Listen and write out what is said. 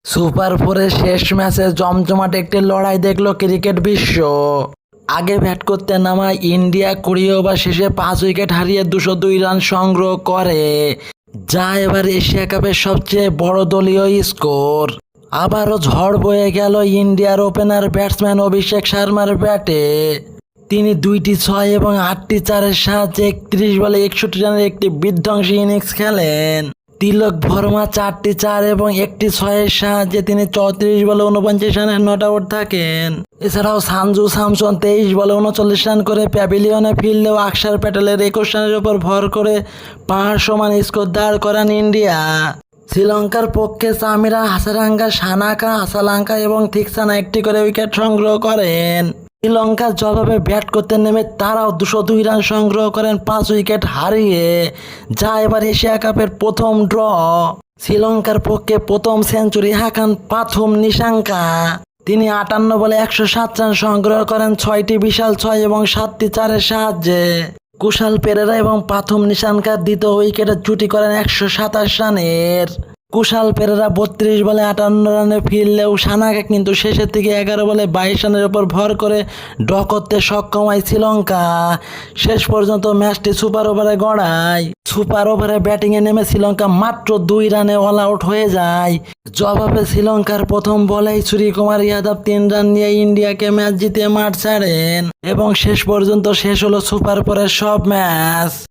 Super ফোরের শেষ ম্যাচে জমজমাট একটি লড়াই দেখলো ক্রিকেট বিশ্ব। আগে ব্যাট করতে নামা ইন্ডিয়া 20 ওভার শেষে 5 উইকেট হারিয়ে 202 রান সংগ্রহ করে, যা এবার এশিয়া কাপের সবচেয়ে বড় দলীয় স্কোর। আবারও ঝড় বয়ে গেল ইন্ডিয়ার ওপেনার ব্যাটসম্যান অভিষেক শর্মার ব্যাটে। তিনি 2টি 6 এবং 8টি 4-এর সাহায্যে 31 বলে 61 রানের একটি বিধ্বংসী ইনিংস খেলেন। তিলক ভার্মা 4টি 4 এবং 1টি 6-এর সাহায্যে তিনি 34 বলে 49 রানের নট আউট থাকেন। এছাড়াও সঞ্জু স্যামসন 23 বলে 39 রান করে প্যাভিলিয়নে ফিরলেও অক্ষর প্যাটেলের 21 রানের উপর ভর করে পাহাড় সমান স্কোর দাঁড় করান ইন্ডিয়া। শ্রীলঙ্কার পক্ষে সামিরা হাসারাঙ্গা, সানাকা, হাসালাঙ্কা এবং থিকসানা 1টি করে উইকেট সংগ্রহ করেন। শ্রীলঙ্কার জবাবে ব্যাট করতে নেমে তারাও 202 রান সংগ্রহ করেন 5 উইকেট হারিয়ে, যা এবার এশিয়া কাপের প্রথম ড্র। শ্রীলঙ্কার পক্ষে প্রথম সেঞ্চুরি হাঁকান পাথুম নিশাঙ্কা। তিনি 58 বলে 107 রান সংগ্রহ করেন 6টি বিশাল 6 এবং 7টি 4-এর সাহায্যে। কুশাল পেরেরা এবং পাথুম নিশাঙ্কার দ্বিতীয় উইকেটে জুটি করেন 127 রানের। কুশাল পেরেরা 32 বলে 58 রানে ফিরলেও সানাকা কিন্তু শেষের দিকে 11 বলে 22 রানের উপর ভর করে ড্র করতে সক্ষম হয় শ্রীলঙ্কা। শেষ পর্যন্ত ম্যাচটি সুপার ওভারে গড়ায়। সুপার ওভারে ব্যাটিংয়ে নেমে শ্রীলঙ্কা মাত্র 2 রানে অল আউট হয়ে যায়। জবাবে শ্রীলঙ্কার প্রথম বলেই সূর্যকুমার যাদব 3 রান নিয়ে ইন্ডিয়াকে ম্যাচ জিতিয়ে মাঠ ছাড়েন এবং শেষ পর্যন্ত শেষ হলো সুপার ফোরের সব ম্যাচ।